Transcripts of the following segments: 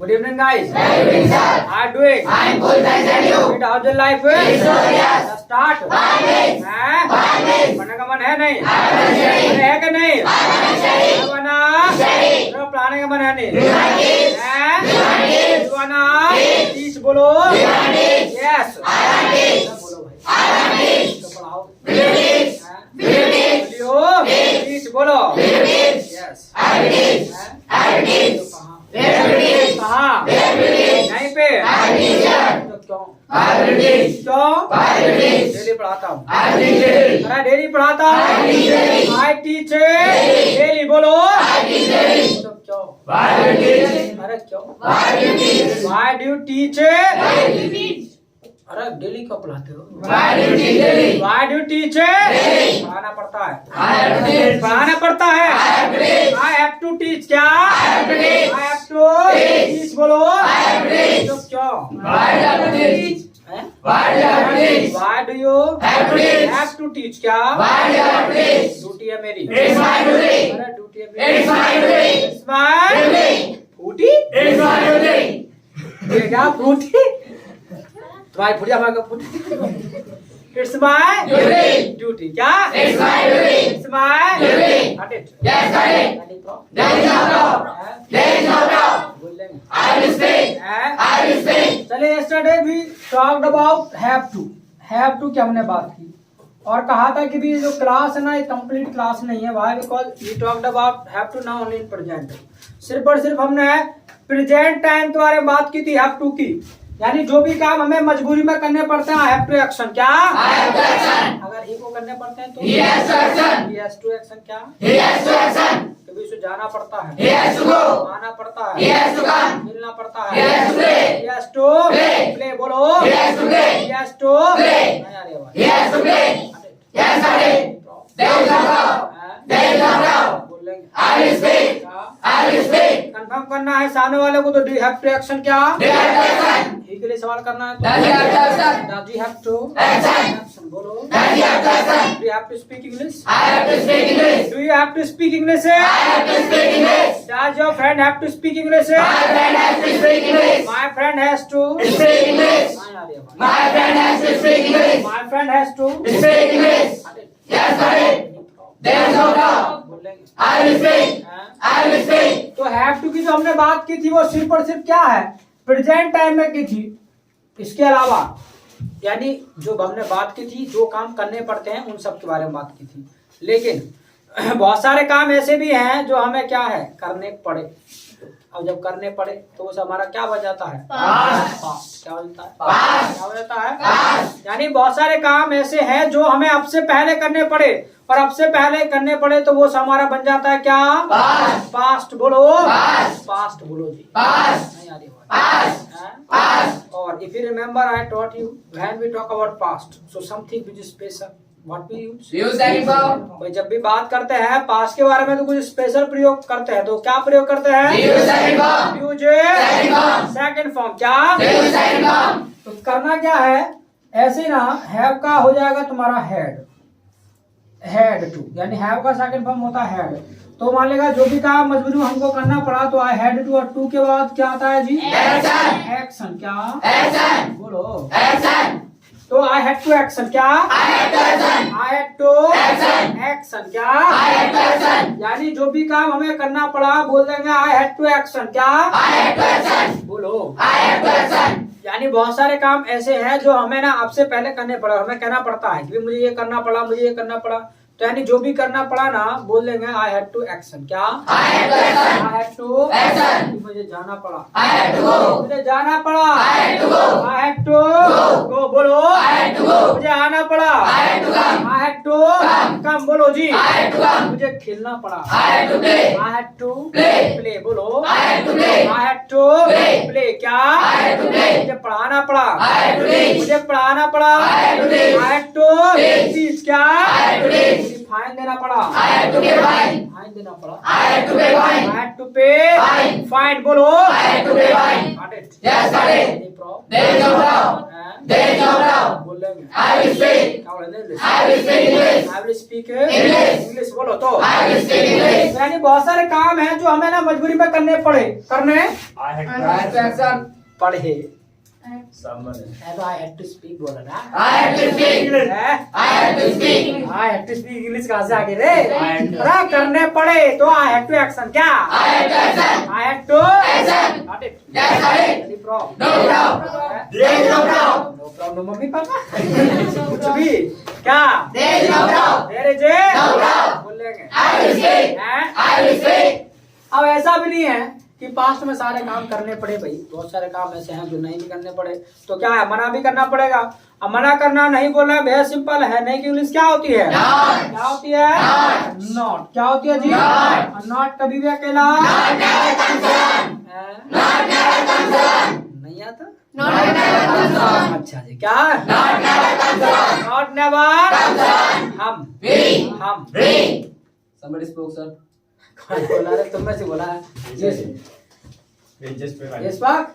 Good evening, guys. Good evening, sir. How are you doing? I am good, thanks, and you? Good, how's your life? It's good, yes. Let's start. Always. हैं? Always. पढ़ने का मन है नहीं? I will study. अरे है कि नहीं? I will study. है बना? Study. तो पढ़ाने का मन है नहीं? You want it? हैं? You want it? You wanna? Yes. Teach बोलो. You want it? Yes. I want it. सब बोलो भाई. I want it. तो पढ़ाओ. Will you teach? हैं? Will you teach? बोलियो. Yes. Teach बोलो. Will you teach? Yes. I will teach. हैं? I will teach. तो कहाँ? Where will you teach? कहाँ? Where will you teach? यहीं पे. I will teach, sir. तो क्यों? I will teach. क्यों? I will teach. डेली पढ़ाता हूँ. I will teach daily. अरे डेली पढ़ाता हूँ. I teach daily. I teach daily बोलो. I teach daily. तो क्यों? Why will you teach? अरे क्यों? Why will you teach? Why do you teach? Why will you teach? अरे डेली क्यों पढ़ाते हो? Why do you teach daily? Why do you teach? Daily. पढ़ाना पड़ता है. I have to teach. पढ़ाना पड़ता है. I have to teach. I have to teach क्या? I have to teach. I have to Teach. teach बोलो. I have to teach. तो क्यों? Why do you have to teach? हैं? Why do you have to teach? Why do you Have to teach. have to teach क्या? Why do you have to teach? Duty है मेरी. It's my duty. अरे duty है मेरी. It's my duty. It's my Duty. Duty. It's my duty. ये क्या duty? तुम्हारी फुटिया माँ का फुटी. It's my Duty. duty क्या? It's my duty. It's my Duty. Got it. Yes, got it. Any problem? There is no problem. हैं? There is no problem. बोल लेंगे. I will speak. हैं? I will speak. चलिए yesterday we talked about have to की हमने बात की और कहा था कि भी जो क्लास है ना ये कंप्लीट क्लास नहीं है. why because we talked about have to now only in present. सिर्फ और सिर्फ हमने प्रेजेंट टाइम के बारे में बात की थी have to की. यानी जो भी काम हमें मजबूरी में करने पड़ते हैं have to action क्या? I have to action. अगर ही को करने पड़ते हैं तो He has to action. he has to action क्या? He has to action. कभी उसे जाना पड़ता है. He has to go. आना पड़ता He है. has to come. मिलना पड़ता He है. has to play. He has to Play. play बोलो. He has to play. He has to Play. नहीं आ रही आवाज. He has to play. Yes, got it. There is no problem. There is no problem. बोल लेंगे. I will speak. I will speak. Confirm करना है सामने वाले को तो डू हैव टू एक्शन क्या? Do you have to action? ही के लिए सवाल करना है Does he have to action? Do you have to Action. Action बोलो. Does he have to action? Do you have to speak English? I have to speak English. Do you have to speak English? I have to speak English. Does your friend have to speak English? My friend has to speak English. My friend has to Speak English. नहीं आ रही आवाज. My friend has to speak English. My friend has to Speak English. Yes, got it. There is no problem. बोल लेंगे. I will speak. हैं? I will speak. तो have to की जो हमने बात की थी वो सिर्फ और सिर्फ क्या है? प्रेजेंट टाइम में की थी. इसके अलावा यानी जो हमने बात की थी जो काम करने पड़ते हैं उन सब के बारे में बात की थी. लेकिन बहुत सारे काम ऐसे भी हैं जो हमें क्या है करने पड़े. अब जब करने पड़े तो उसे हमारा क्या बन जाता है? पास्ट. क्या हो जाता है? Past. क्या हो जाता है? Past. यानी बहुत सारे काम ऐसे हैं जो हमें अब से पहले करने पड़े और अब से पहले करने पड़े तो वो हमारा बन जाता है क्या? Past. पास्ट बोलो. Past. पास्ट बोलो जी. Past. नहीं आ रही आवाज. Past. हैं? Past. और if you remember I taught you when we talk about past so something which is special what we use. Use second form. भाई जब भी बात करते हैं पास्ट के बारे में तो कुछ स्पेशल प्रयोग करते हैं तो क्या प्रयोग करते हैं? Use second form. Use Second form. Second form क्या? Use second form. तो करना क्या है ऐसे ना हैव का हो जाएगा तुम्हारा हैड टू यानी हैव का सेकंड फॉर्म होता है हैड. तो मान लेगा जो भी काम मजबूरी में हमको करना पड़ा तो आई हैड टू और टू के बाद क्या आता है जी? Action. एक्शन क्या? Action. बोलो. Action. तो आई हैड टू एक्शन क्या? I have to action. I had to Action. Action क्या? I have to action. यानी जो भी काम हमें करना पड़ा बोल देंगे आई हैड टू एक्शन क्या? I have to action. बोलो. I have to action. यानी बहुत सारे काम ऐसे हैं जो हमें ना अब से पहले करने पड़ा हमें कहना पड़ता है कि मुझे ये करना पड़ा मुझे ये करना पड़ा. तो यानी जो भी करना पड़ा ना बोल देंगे आई हैड टू एक्शन क्या? I have to action. I had to Action. मुझे जाना पड़ा. I have to go. मुझे जाना पड़ा. I have to go. I had to go बोलो. I have to go. मुझे आना पड़ा. I have to come. I had to Come. Come बोलो जी. I have to come. मुझे खेलना पड़ा. I have to play. I had to Play. Play बोलो. I have to play. I had to Play. Play क्या? I have to play. मुझे पढ़ाना पड़ा. I have to teach. मुझे पढ़ाना पड़ा. I have to teach. I had to Teach. Teach क्या? I have to teach. Fine देना पड़ा. I have to pay fine. Fine देना पड़ा. I have to pay आई fine. Had to pay Fine. Fine बोलो. I have to pay fine. Got it. Yes, got it. Any problem? There is no problem. हैं? There is no problem. बोल लेंगे. I will speak. क्या English I will speak English. I will speak English. English बोलो तो I will speak English. यानी बहुत सारे काम हैं जो हमें ना मजबूरी में करने करने I had Right to action. पड़े someone. तो आई हैड टू स्पीक बोला ना I have to speak. है I have to speak. I had to speak English कहाँ से आ गई रे had to- अरे करने पड़े तो आई हैड टू एक्शन क्या I have to action. I had to Action. Not it Yes, got it. Any problem No problem. There is no problem. No problem mummy papa कुछ भी क्या There is no problem. There is a No problem. बोल लेंगे I will speak. हैं? I will speak. अब ऐसा भी नहीं है कि पास्ट में सारे काम करने पड़े भाई बहुत सारे काम ऐसे हैं जो नहीं भी करने पड़े तो क्या है मना भी करना पड़ेगा अब मना करना नहीं बोलना बेहद सिंपल है नहीं कि इंग्लिश क्या होती है Not. क्या होती है Not. नॉट क्या होती है जी Not. नॉट कभी भी अकेला Not never comes alone. हैं? Not never comes alone. नहीं आता Not never comes alone. अच्छा जी क्या Not never comes alone. Not never Comes alone. हम We. हम We. Somebody spoke, sir. कौन बोला रे तुम में से बोला है We just ये स्पार्क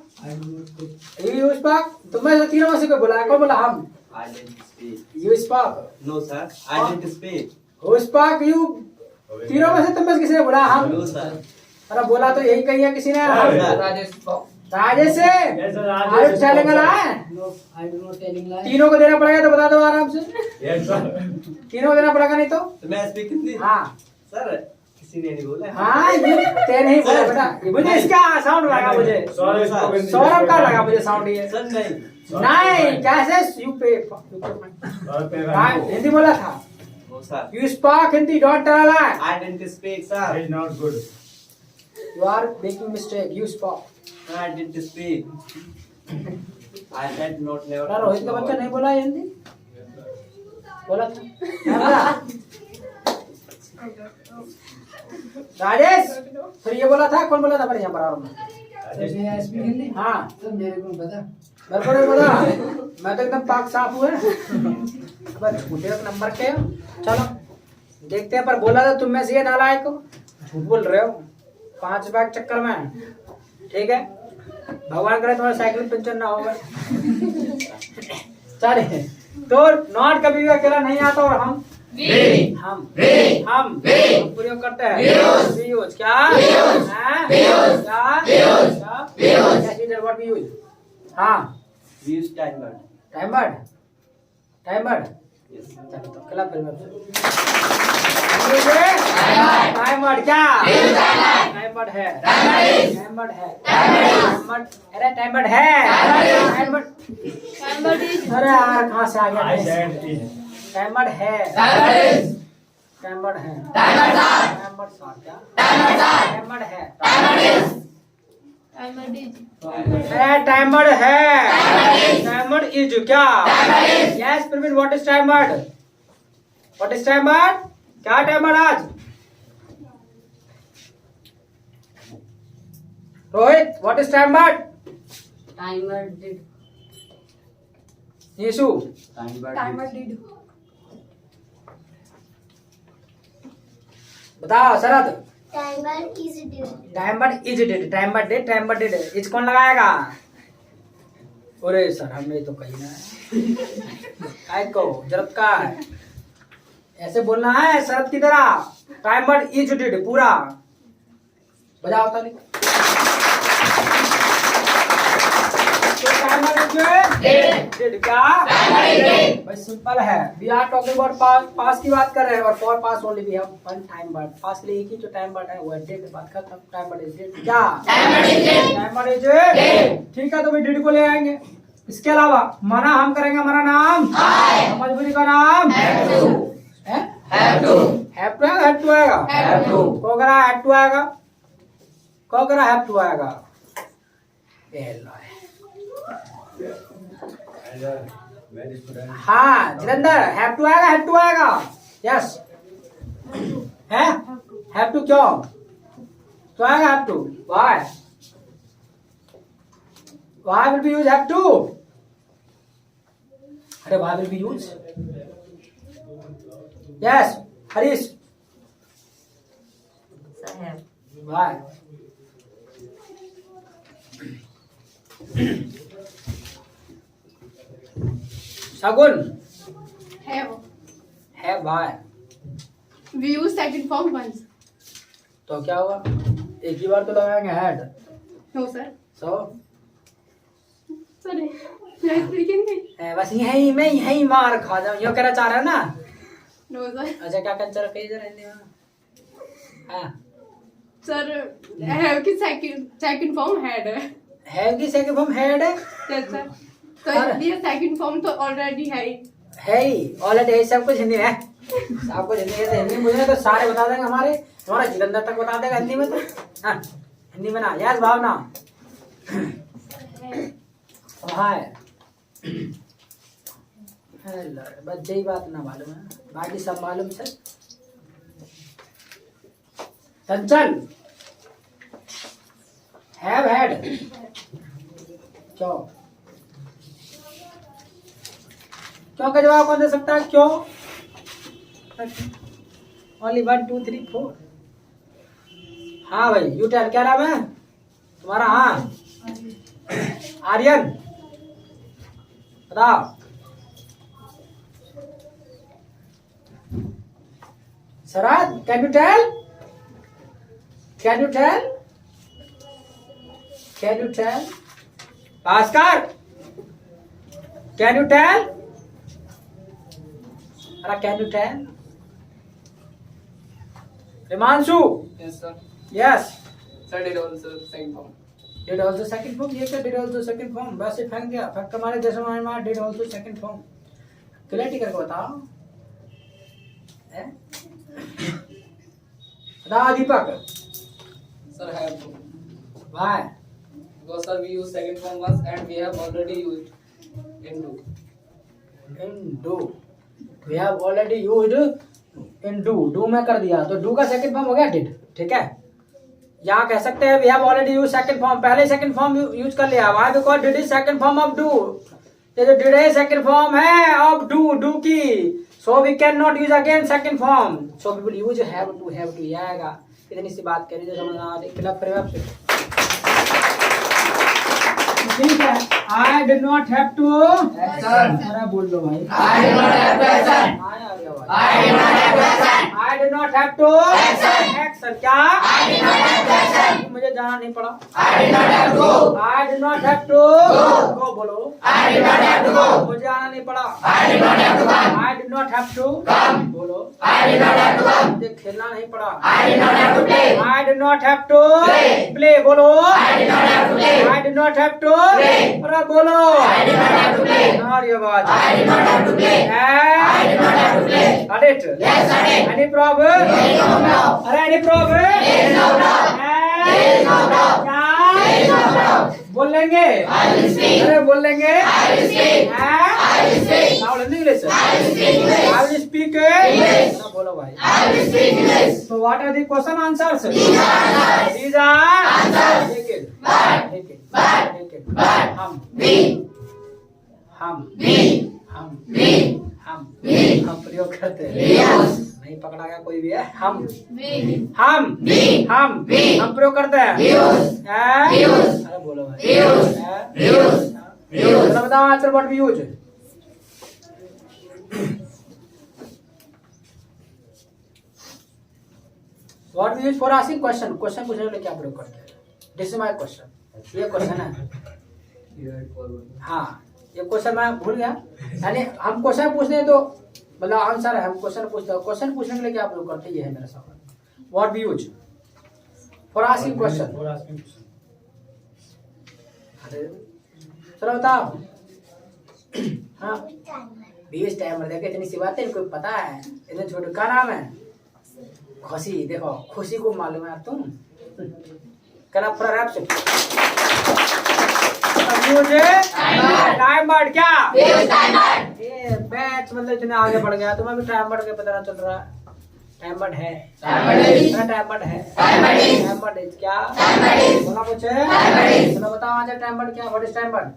यू स्पार्क तुम में से तीनों में से कोई बोला है कौन बोला हम I didn't speak. You spark No, sir. I didn't speak. Who spark you तीनों में से तुम में से किसी ने बोला हम No, sir. अरे बोला तो यही कही है किसी ने हाँ। Rajesh spoke. राजेश से Yes, sir, Rajesh Ayush challenge spoke, वाला sir. है No, I do not telling lie. तीनों को देना पड़ेगा तो बता दो आराम से Yes, sir. तीनों को देना पड़ेगा नहीं तो तो मैं स्पीक हिंदी? हाँ सर किसी ने नहीं बोला। हाँ ये ते नहीं बोला बेटा ये मुझे इसका साउंड लगा मुझे Sorry, sir. sir. सौरभ का लगा मुझे साउंड ये सर नहीं। नहीं कैसे यू पे हाँ, हिंदी बोला था No, sir. You speak Hindi don't tell lie I didn't speak, sir. It's not good. You are making mistake you speak I didn't speak. I said not never. क्या रोहित का बच्चा नहीं बोला ये हिंदी बोला था नहीं बोला राजेश फिर ये बोला था कौन बोला था पर यहाँ पर आराम में हाँ सर मेरे को पता। मेरे को नहीं बोला मैं तो एकदम पाक साफ हुआ बस मुझे एक नंबर के हो। चलो देखते हैं पर बोला था तुम में से ये नालायक हो झूठ बोल रहे हो 5 रुपए के चक्कर में ठीक है भगवान करे तुम्हारा साइकिल पंचर ना होगा चलिए तो नॉट कभी भी अकेला नहीं आता और हम We. हम We. हम We. प्रयोग करते हैं We use. We use क्या We use. हैं? We use. क्या We use. क्या? We use. Yes, it is what we use. हाँ We use timer. Time bird time bird Yes. चलो तो खिला फिर Timer. टाइम बर्ड क्या We use timer. Time bird है Timer is. टाइम बर्ड है Timer is. टाइम बर्ड अरे time bird है Timer is. टाइम बर्ड अरे यार कहाँ से आ I गया said it. टाइम बर्ड है Timer is. टाइम बर्ड है Timer is. टाइम बर्ड साथ क्या Timer is. टाइम बर्ड है Timer is. अरे टाइम बर्ड है टाइम बर्ड इज क्या yes Praveen what is time bird what is time bird क्या time bird आज Rohit what is time bird Timer did. Yeshu Timer. did. बताओ Sharad Timer is did. Time bird is did time bird did time bird did is कौन लगाएगा अरे sir हमें तो कही ना काय को जरूरत का है ऐसे बोलना है शरद की तरह टाइम बर्ड इज डिड पूरा बजाओ ताली तो टाइम बर्ड डिड क्या Timer is dead. भाई सिंपल है we are talking about past की बात कर रहे हैं और for past only we have one time bird past के लिए एक ही जो टाइम बर्ड है वो है डिड बात खत्म टाइम बर्ड इज डिड क्या Timer is dead. Time bird is did ठीक है तो भाई डिड को ले आएंगे इसके अलावा मना हम करेंगे हमारा नाम I. मजबूरी का नाम Have to. है Have to. हैव टू आएगा हैव टू आएगा Have to. को करा हैव टू आएगा को करा हैव टू आएगा ये लो है Where is Quran? हाँ जलंधर हैव टू आएगा हैव टू आएगा यस है हैव टू क्यों तो आएगा have to why why will be use have to अरे why will be use yes Harish why Shagun Have. है bye, We use second form once. तो क्या हुआ? एक ही बार तो लगाएंगे had. No, sir. So Sorry. मैं speaking नहीं. बस यही मैं यही मार खा जाऊं, यो कहना चाह रहा है ना? No, sir. अच्छा क्या कंचर कही जरा हिंदी में? हाँ, Sir, have की second form had है. है कि सेकंड फॉर्म हेड है? Yes, sir. तो अरे. ये second form तो already है ही. है ही, ऑलरेडी है, सब कुछ हिंदी में है। सब कुछ हिंदी में है, हिंदी मुझे तो सारे बता देंगे हमारे, हमारा जिलेंदर तक बता देगा हिंदी में तो। हाँ, हिंदी में ना, यस भावना। हाय। हेलो, बस यही बात ना मालूम है, बाकी सब मालूम से। चंचल, हैव हैड, क्यों? क्यों का जवाब कौन दे सकता है? क्यों? ओनली 1 2 3 4। हाँ भाई, यू टेल, क्या नाम है तुम्हारा? हाँ, आर्यन, बताओ। Sharad, can you tell? Can you tell? Can you tell? Bhaskar, can you tell? अरे can you tell? Himanshu, Yes, sir. Yes, Sir did also second form. Did also second form, ये क्या डिड आल्सो सेकंड फॉर्म? वैसे फेंक दिया, फेंक हमारे जैसे में did also second form. Clarity करके बताओ, हैं? बताओ दीपक, Sir have to. भाई, Because sir we use second form once and we have already used in do. In do, we have already used in do में कर दिया, तो डू का सेकंड फॉर्म हो गया डिड, ठीक है? यहाँ कह सकते हैं we have already use second form, पहले सेकंड फॉर्म यूज कर लिया। Why? Because did is second form of do. ये जो डिड है सेकंड फॉर्म है ऑफ डू की, so we can not use again second form, so we will use have to ये आएगा। इतनी सी बात करें जो समझ आ रही, क्लब करें आपसे, ठीक है? I did not have to, अरे बोल दो भाई, I do not have to action. आया गया भाई। I do not have to action. I did not have to action, क्या? I did not have to action. मुझे जाना नहीं पड़ा। I did not have to go. I did not have to go, बोलो। I did not have to go. मुझे आना नहीं पड़ा। I did not have to come. I did not have to Come. बोलो। I did not have to come. मुझे खेलना नहीं पड़ा। I did not have to play. I did not have to Play. बोलो। I did not have to play. I did not have to Play. अरे बोलो। I did not have to play. और ये बात। I did not have to play. I did not have to play. Got it? Yes, I did. Any problem? There is no problem. अरे any problem? There is no problem. There is no problem. क्या? There is no problem. बोल लेंगे? I will speak. अरे बोल लेंगे? I will speak. हैं? I will speak. Now in English. I will speak English. I will speak English. ना बोलो भाई। I will speak English. So what are the question answers? These are answers. These are Answers. Take it. But. Take it. But. Take it. But. हम We. हम We. हम We. हम We. हम प्रयोग करते हैं। We use. नहीं पकड़ा गया कोई भी है। हम We. हम We. हम We. हम प्रयोग करते हैं। We use. हैं? We use. अरे बोलो भाई। We use. हैं? We use. We use. चलो बताओ answer what we use. What we use for asking question, question पूछने के लिए क्या प्रयोग करते हैं? दिस इज माय क्वेश्चन, ये क्वेश्चन है। You had forward. हाँ, ये क्वेश्चन मैं भूल गया, यानी हम क्वेश्चन पूछते हैं तो मतलब आंसर है, हम क्वेश्चन पूछते हैं, क्वेश्चन पूछने के लिए क्या प्रयोग करते हैं, ये है मेरा सवाल। What we use for asking question. For asking question. अरे चलो बताओ। हाँ, 20 टाइम देखे, इतनी सी बात है, इनको पता है, इतने छोटे का नाम है? खुशी, देखो खुशी को मालूम है तुम। कला फॉर रैप से मुझे टाइम बढ़ क्या? We use timer. ये बैच मतलब इतने आगे बढ़ गया, तुम्हें भी टाइम बढ़ के पता चल रहा है। टाइम बढ़ है, Timer is. टाइम बढ़ है, Timer is. टाइम बढ़ is क्या? Timer is. बोला कुछ? Timer is. चलो बताओ आंसर, टाइम बढ़ क्या? व्हाट इज टाइम बढ़?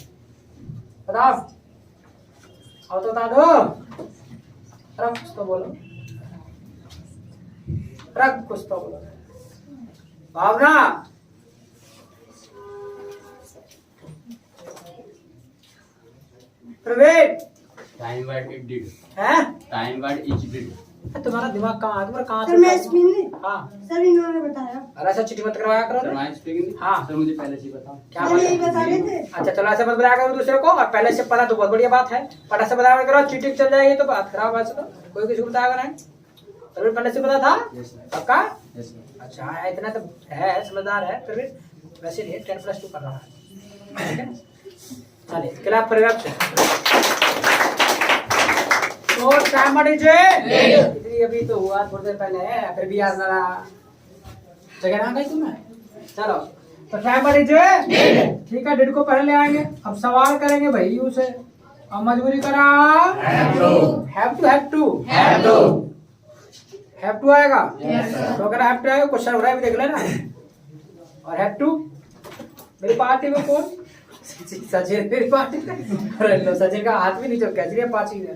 बताओ, आओ तो बता दो। रख कुछ तो बोलो, रख कुछ तो बोलो। भावना, Praveen, Time what it did. हैं? Time word is did. तुम्हारा दिमाग कहाँ है? तुम्हारा कहाँ सर मैं स्पिन नहीं हाँ सर इन्होंने बताया अरे ऐसा चिट्ठी मत करवाया करो Sir, ना। I am speaking. हाँ। Sir, मुझे पहले से ही बताओ। क्या सर बात यही है? बता रहे थे अच्छा चलो ऐसे मत बताया करो दूसरे को, और पहले से पता तो बहुत बढ़िया बात है। पता से बताया करो, चीटिंग चल जाएगी तो बात खराब है। तो कोई किसी को बताया नहीं, फिर भी पहले से पता था Yes, sir. पक्का? Yes, sir. अच्छा इतना तो है, समझदार है, फिर भी वैसे नहीं 10+2 कर रहा है, ठीक है ना? चलिए क्लैप पर्याप्त है। तो टाइम इतनी अभी तो हुआ थोड़ी देर पहले, फिर भी आज जरा जगह ना गई तुम्हें। चलो तो टाइम ठीक है, डिड को पहले ले आएंगे। अब सवाल करेंगे भाई यू से, अब मजबूरी करा हैव टू आएगा। तो अगर हैव टू आएगा क्वेश्चन हो रहा है भी देख लेना। और हैव टू मेरी पार्टी में कौन? सचिन मेरी पार्टी में। अरे लो सचिन का हाथ भी नहीं चुका इसलिए पाची है।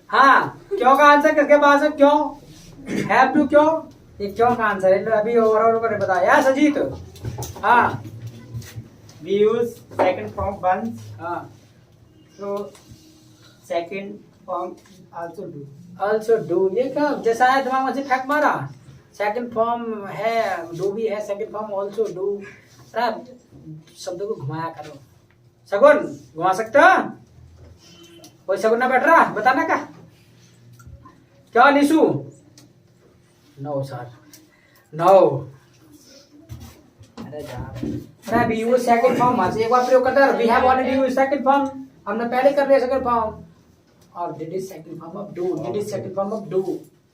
हाँ क्यों का आंसर किसके पास है? क्यों हैव टू, क्यों ये क्यों का आंसर है? अभी और को बताया सजीत। हाँ We use second form once, हाँ so second form also do. Also do, ये क्या जैसा है दिमाग में से फेंक मारा। सेकंड फॉर्म है, डू भी है, सेकंड फॉर्म ऑल्सो डू। शब्दों को घुमाया करो। सगुन घुमा सकते हो? कोई सगुन ना बैठ रहा, बताना क्या निशु? No sir no. अरे यार वी यूज सेकंड फॉर्म, एक बार प्रयोग करता है। We have already used second form, हमने पहले कर लिया सेकंड फॉर्म। और did is second form of do, did is second form of do.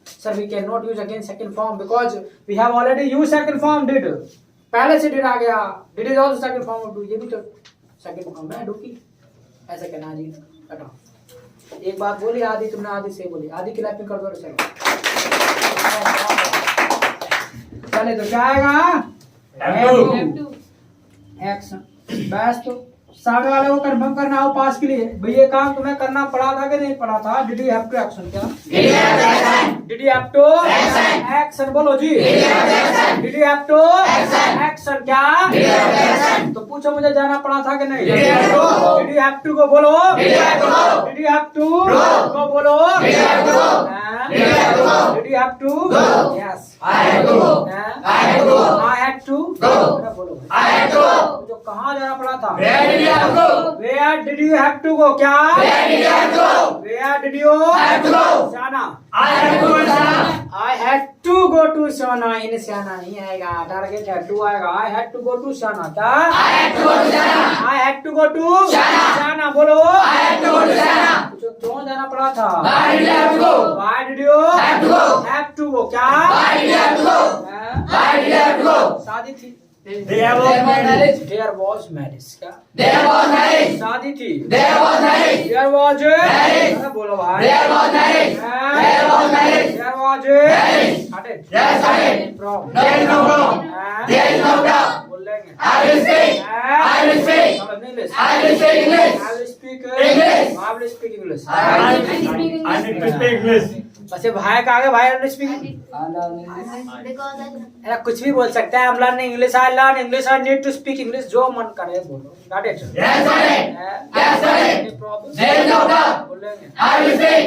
Sir, we cannot use again second form because we have already used second form did. पहले से did आ गया, did is also second form of do, ये भी तो second form है do की। ऐसा कहना जी, हटाओ। एक बात बोली आदि, तुमने आदि से बोली, आदि क्लैपिंग कर दो। चलो चले तो क्या आएगा? एक्शन। बस तो सामने वाले को कंफर्म करना हो पास के लिए, भाई ये काम तुम्हें करना पड़ा था कि नहीं पड़ा था? Did you have to action? क्या did you have to action? बोलो जी, did you have to action? क्या तो पूछो, मुझे जाना पड़ा था कि नहीं? डिड यू हैव टू को बोलो, डिड यू हैव टू को बोलो, did you have to? Yes I had to. बोलो जो कहाँ जाना पड़ा था? Where did you have to go? क्या? Where did you have to go? Shana. I had to go to Shana. In Shana नहीं आएगा, टारगेट है टू आएगा। I had to go to Shana। क्या? I had to go to Shana। बोलो जो क्यों जाना पड़ा था? Why did you have to go? Have to go? क्या? शादी थी। There was marriage. There was marriage। क्या? There was marriage. शादी थी। There was marriage. There was marriage. बोलो भाई। There was marriage. There was marriage. There was marriage. Started. Yes, started. From. There is no problem. There is no problem. बोल लेंगे। I will speak. I will speak. English। I will speak English. I will speak English. I will speak English। I need to speak English. वैसे भाई का आगे भाई English speaking Because I कुछ भी बोल सकता है। हम learn English, I learn English, I need to speak English, जो मन करे बोलो। Got it? Yes, started. Yes, started. Problem There is no problem. बोलेंगे। I will speak.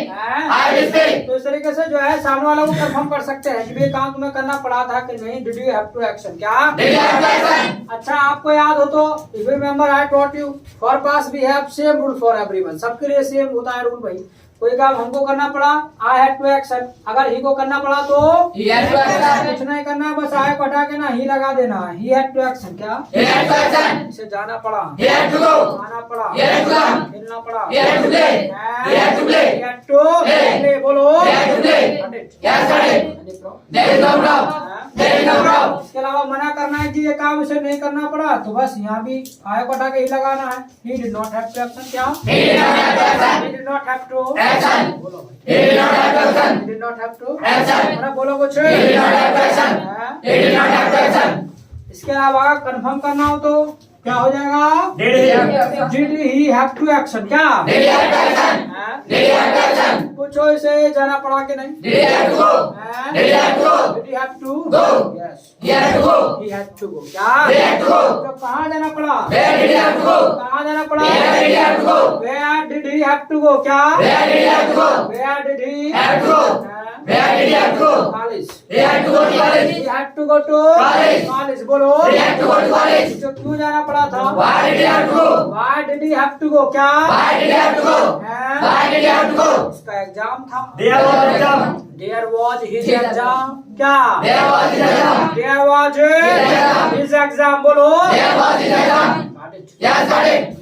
I will speak. तो इस तरीके से जो है सामने वाला को कंफर्म कर सकते हैं कि ये काम तुम्हें करना पड़ा था कि नहीं। Did you have to action? क्या? Did you have to action? अच्छा आपको याद हो तो if you remember I taught you for pass we have same rule for everyone. सबके लिए सेम होता है रूल भाई। कोई काम हमको करना पड़ा, आई हैड टू एक्शन। अगर ही को करना पड़ा तो He had to action. कुछ नहीं करना है, बस आई को हटा के ना ही लगा देना। He had to action. क्या? He had to action. इसे जाना पड़ा, He had to go. आना पड़ा, He had to come. मिलना पड़ा, He had to play. He had to play. He had to play। बोलो He had to play. Yes, started. There is no problem. There is no problem. इसके अलावा मना करना है कि ये काम उसे नहीं करना पड़ा, तो बस यहाँ भी आई को हटा के ही लगाना है। He did not have to action। क्या? He did not have to action. He did not have to Action. बोलो He did not have to action. He did not have to Action. अरे बोलो कुछ। He did not have to action. हाँ? He did not have to action. इसके अलावा confirm करना हो तो क्या हो जाएगा? Did he have to action? क्या? Did he have to action? हाँ? Did he have to action? पूछो इसे जाना पड़ा कि नहीं? Did he have to go? हाँ? Did he have to go? Did he have to? Go. Yes. He had to go. He had to go. क्या? He had to go. तो कहाँ जाना पड़ा? Where did he have to go? कहाँ जाना पड़ा? Where did he have to go? Where did he have to go? क्या? Where did he have to go? Where did he Have to go. हाँ? Where did he have to go? College. He had to go to college. He had to go to College. College. बोलो. He had to go to college. तो क्यों जाना पड़ा था? Why did he have to go? Why did he have to go? क्या? Why did he have to go? हाँ? Why did he have to go? इसका exam था. There was exam. There was his exam. क्या? There was his exam. There was exam. his exam. बोलो. There was his exam. Got it. Yes, got it.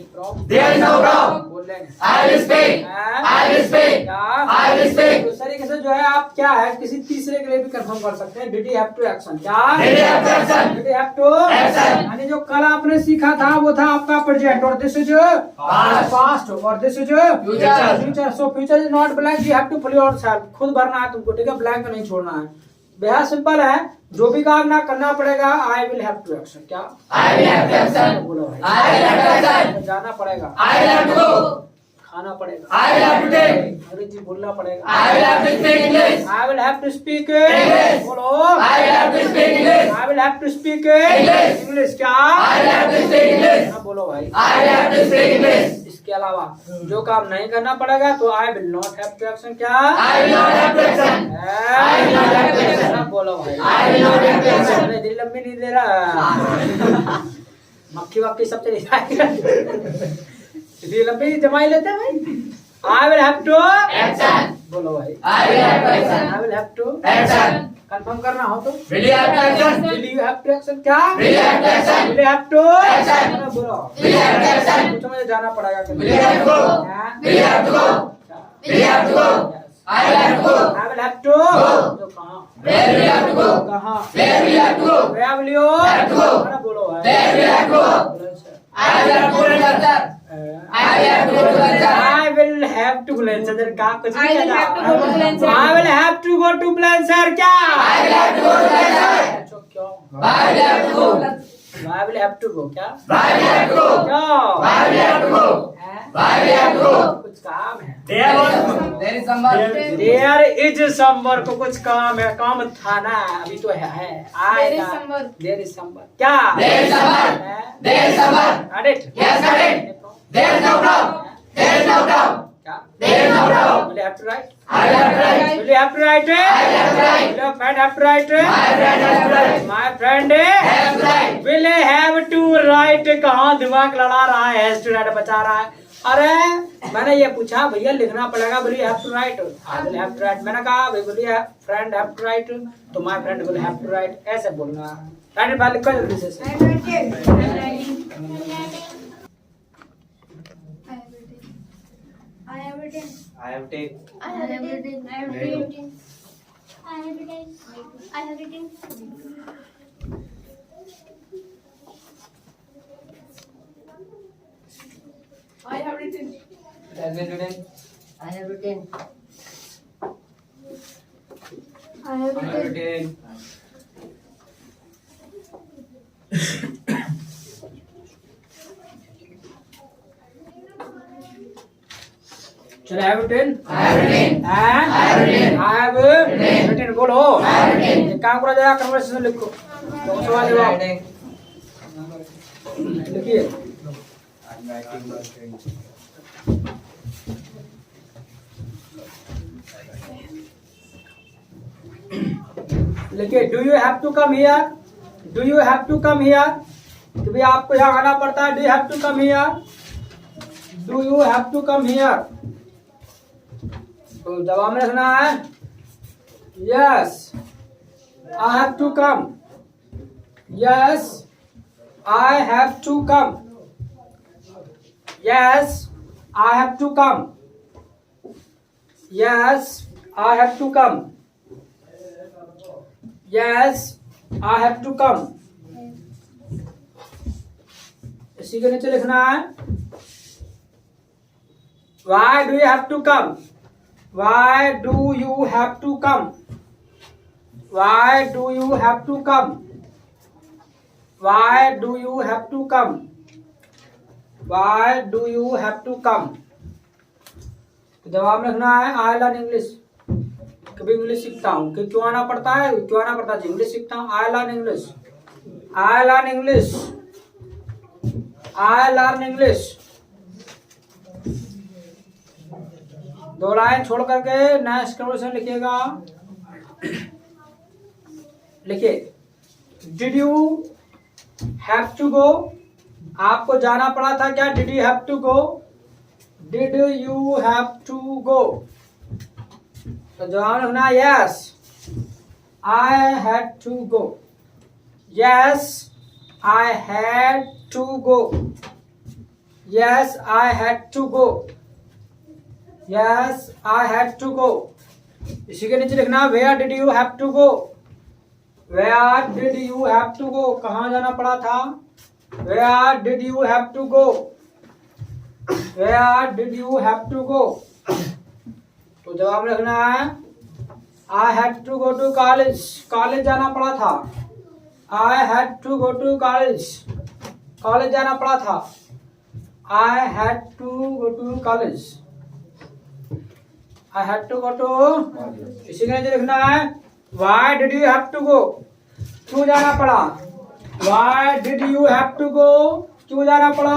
There is no problem. बोल लेंगे. I will speak. हाँ? I will speak. क्या? I will speak. तो इस तरीके से जो है आप क्या है किसी तीसरे के लिए भी कंफर्म कर सकते हैं. Did he have to action? क्या? Did he have to action? Did he have to Action. यानी जो कल आपने सीखा था वो था आपका प्रेजेंट और दिस इज पास्ट और this is future. So future is not blank. You have to fill yourself. खुद भरना है तुमको. ठीक है. ब्लैंक नहीं छोड़ना है. बेहद सिंपल है. जो भी काम ना करना पड़ेगा. I will have to action. क्या? I will have to action. बोलो भाई. I will have to action. जाना पड़ेगा. I will have to go. खाना पड़ेगा. I will have to take. अंग्रेजी बोलना पड़ेगा. I will have to speak English. I will have to speak English. बोलो. I will have to speak English. I will have to speak English. English. क्या? I will have to speak English. हाँ, बोलो भाई. I will have to speak English. इसके अलावा जो काम नहीं करना पड़ेगा तो I will not have to action. क्या? I will not have to action. I will not have to action. हाँ, बोलो भाई. I will not have to action. अरे दिल लंबी नहीं दे रहा. मक्खी वक्की सब चली जाएगी. दिल लंबी जमाई लेते हैं भाई. I will have to Action. बोलो भाई. I will have to action. I will have to Action. Confirm करना हो तो Will you have to action? Will you have to action. क्या? Will you have to action? Will you have to Action. बोलो. Will you have to action? कुछ मुझे जाना पड़ेगा. Will you have to go? हाँ? Will you have to go? Will you have to go? I will have to go. I will have to Go. तो कहाँ? Where will you have to go? कहाँ? Where will you have to go? Where will you Have to go. अरे बोलो भाई. Where will you have to go? I will have to go to lecture. I will have to go to lecture. I will have to Blanchard. का कुछ I will have to go to Blanchard. I will have to go to Blanchard. क्या? I will have to go to lecture. पूछो क्यों? Why will you have to go? I will have to go. क्या? Why will you have to go? क्यों? Why will you have to go? हैं? Why will you have to go? कुछ काम है. There was There is someone. There is someone को कुछ काम है. काम था ना अभी तो है. आएगा. There is someone. There is someone. क्या? There is someone. हैं? There is someone. Got it? Yes, got it. There is no problem. There is no problem. क्या? There is no problem. Will you have to write? I will have to write. Will you have to write? I will have to write. Will your friend have to write? My friend has to write. My friend Have to write. will have to write. कहाँ दिमाग लड़ा रहा है. has to write बचा रहा है. अरे मैंने ये पूछा भैया लिखना पड़ेगा. will you have to write? I will have to write. मैंने कहा will your friend have to write? तो my friend will have to write. ऐसे बोलना. राइट बात लिखो जल्दी से. I am written. I have written. I have taken. I have written. I have Very good. written. I have written. I have written. I have written. It has been written. I have written. I have I have written. written. चलो I have written. I have written. And I have written. I have written. बोलो. I have written. एक काम करो जरा conversation लिखो. सवाल जवाब लिखिए. I'm writing my friend. लिखिए. Do you have to come here? Do you have to come here? कि भाई आपको यहाँ आना पड़ता है. Do you have to come here? Do you have to come here? तो जवाब में सुना है. Yes, I have to come. Yes, I have to come. Yes, I have to come. Yes, I have to come. Yes, I have to come. इसी के नीचे लिखना है. Why do you have to come? Why do you have to come? Why do you have to come? Why do you have to come? Why do you have to come? तो जवाब में लिखना है आई लर्न इंग्लिश। कभी English सीखता हूँ कि क्यों आना पड़ता है, क्यों आना पड़ता है, इंग्लिश सीखता हूँ। I learn English, I learn English, I learn English. दो लाइन छोड़ करके नेक्स्ट क्वेश्चन लिखिएगा। लिखिए, did you have to go? आपको जाना पड़ा था क्या? Did you have to go? Did you have to go? तो जवाब लिखना yes I had to go. Yes I had to go. Yes I had to go. Yes I had to go. इसी के नीचे लिखना where did you have to go? Where did you have to go? कहाँ जाना पड़ा था? Where did you have to go? Where did you have to go? तो जवाब लिखना है I had to go to college. College जाना पड़ा था। I had to go to college. College जाना पड़ा था। I had to go to college. I had to go to. इसी के नीचे लिखना है why did you have to go? क्यों जाना पड़ा? Why did you have to go? क्यों जाना पड़ा?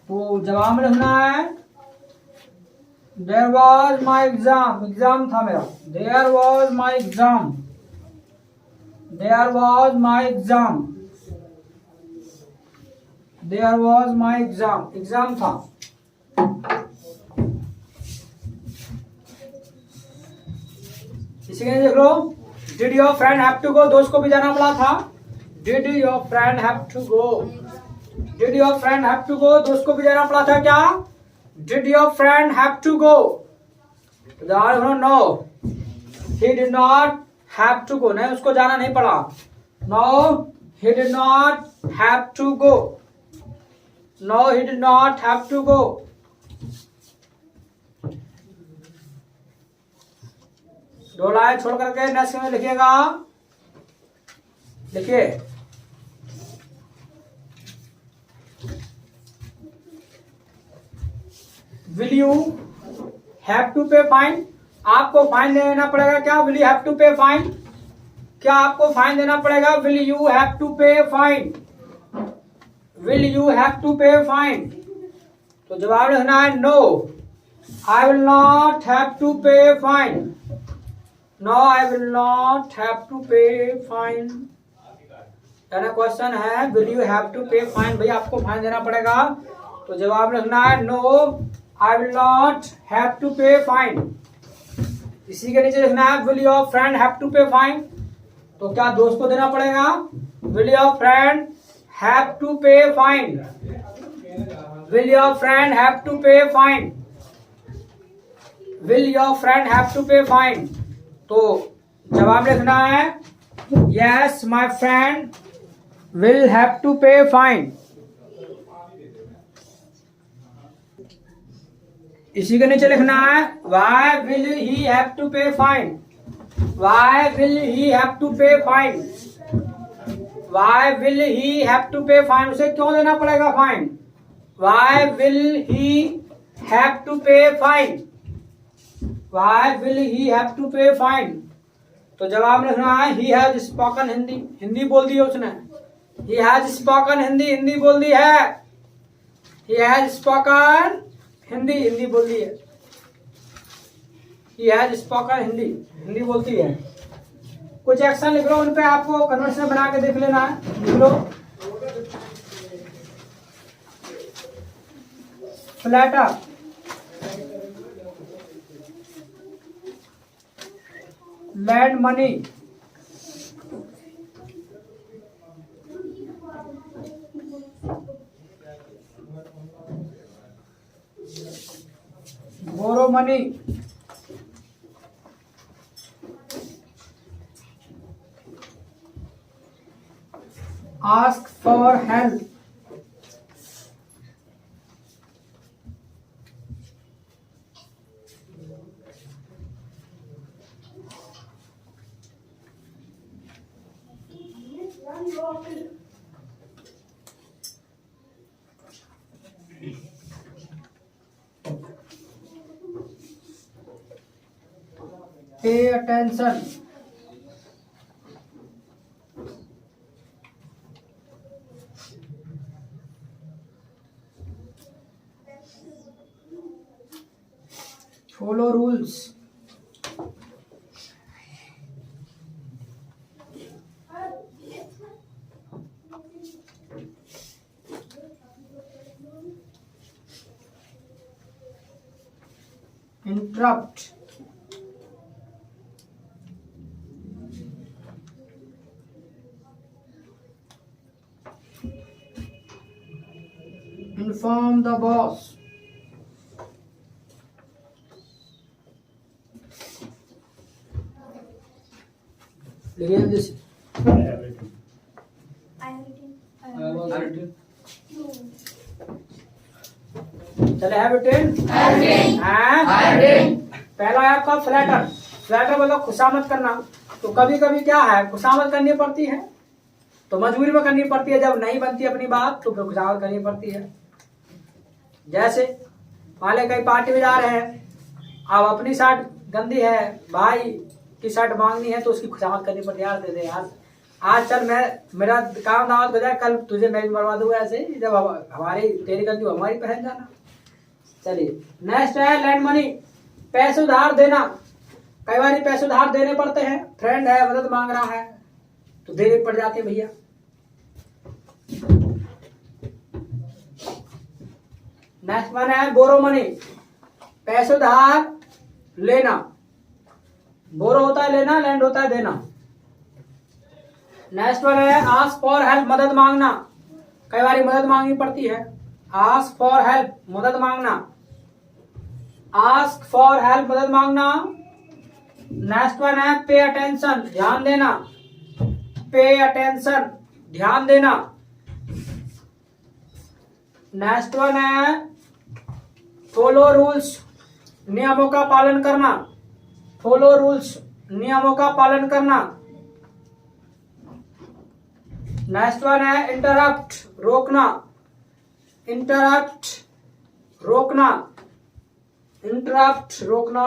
तो जवाब में लिखना है there was my exam. Exam था मेरा। There was my exam. There was my exam. There was my exam. Exam था। इसी के देख लो did your friend have to go? दोस्त को भी जाना पड़ा था। Did your friend have to go? Did your friend have to go? दोस्त को भी जाना पड़ा था क्या? Did your friend have to go? No he did not have to go. नहीं, उसको जाना नहीं पड़ा। No he did not have to go. No he did not have to go. दो लाइन छोड़ करके नेक्स्ट में लिखिएगा। लिखिए will you have to pay fine? आपको फाइन देना पड़ेगा क्या? Will you have to pay fine? क्या आपको फाइन देना पड़ेगा? Will you have to pay fine? Will you have to pay fine? तो जवाब लिखना है no I will not have to pay fine. No I will not have to pay fine. Question है will you have to pay fine? भैया आपको fine देना पड़ेगा। तो जवाब लिखना है no I will not have to pay fine. इसी के नीचे लिखना है will your friend have to pay fine? तो क्या दोस्त को देना पड़ेगा? Will your friend have to pay fine? Will your friend have to pay fine? Will your friend have to pay fine? तो जवाब लिखना है yes my friend will have to pay fine. इसी के नीचे लिखना है why will he have to pay fine? Why will he have to pay fine? Why will he have to pay fine? उसे क्यों देना पड़ेगा fine? Why will he have to pay fine? Why will he have to pay fine? तो जवाब लिखना है he has spoken Hindi. Hindi बोल दी है उसने। he has spoken Hindi. Hindi बोल दी है। he has spoken Hindi. Hindi बोल दी है। he has spoken Hindi. Hindi बोलती है। कुछ एक्शन लिख लो उन पे, आपको कन्वर्सेशन बना के देख लेना है। लिख लो flatter, lend money, borrow money, ask for help, pay attention, follow rules, interrupt, inform the boss, Begin this. I have written. I was written. चले have written? Have written. हाँ? Have written. पहला है आपका फ्लैटर। फ्लैटर मतलब खुशामद करना। तो कभी कभी क्या है, खुशामद करनी पड़ती है तो मजबूरी में करनी पड़ती है, जब नहीं बनती अपनी बात तो फिर खुशामद करनी पड़ती है। जैसे मान ले कहीं पार्टी में जा रहे हैं, अब अपनी शर्ट गंदी है, भाई की शर्ट मांगनी है तो उसकी खुशामद करनी पड़ती है, यार दे दे यार, आज चल मैं मेरा काम दावत हो जाए, कल तुझे मैं भी मरवा दूंगा, ऐसे ही जब हमारी तेरी गंदी हो हमारी पहन जाना। चलिए नेक्स्ट है लैंड मनी, पैसे उधार देना। कई बार पैसे उधार देने पड़ते हैं, फ्रेंड है मदद मांग रहा है तो देने पड़ जाते हैं भैया। नेक्स्ट वन है बोरो मनी, पैसे उधार लेना। बोरो होता है लेना, लैंड होता है देना। नेक्स्ट वन है आस्क फॉर हेल्प, मदद मांगना। कई बार मदद मांगनी पड़ती है, आस्क फॉर हेल्प, मदद मांगना। आस्क फॉर हेल्प, मदद मांगना। नेक्स्ट वन है पे अटेंशन, ध्यान देना। पे अटेंशन, ध्यान देना। नेक्स्ट वन है फॉलो रूल्स, नियमों का पालन करना। फॉलो रूल्स, नियमों का पालन करना। नेक्स्ट वन है इंटरप्ट, रोकना। इंटरप्ट, रोकना। इंटरप्ट, रोकना।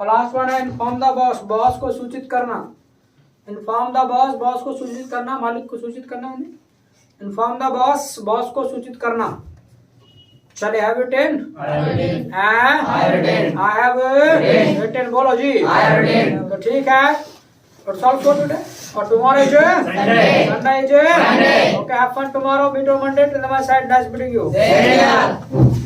और लास्ट वन है इन्फॉर्म द बॉस, बॉस को सूचित करना। इन्फॉर्म द बॉस, बॉस को सूचित करना, मालिक को सूचित करना। इन्फॉर्म द बॉस, बॉस को सूचित करना। चले have written, I have written. have written. I have Written. Written, बोलो जी। I have written. तो ठीक है, और सॉल्व फॉर टुडे, और tomorrow is Sunday. Sunday is Sunday. Okay, have fun tomorrow, meet on Monday, till my side, nice meeting you. There you are.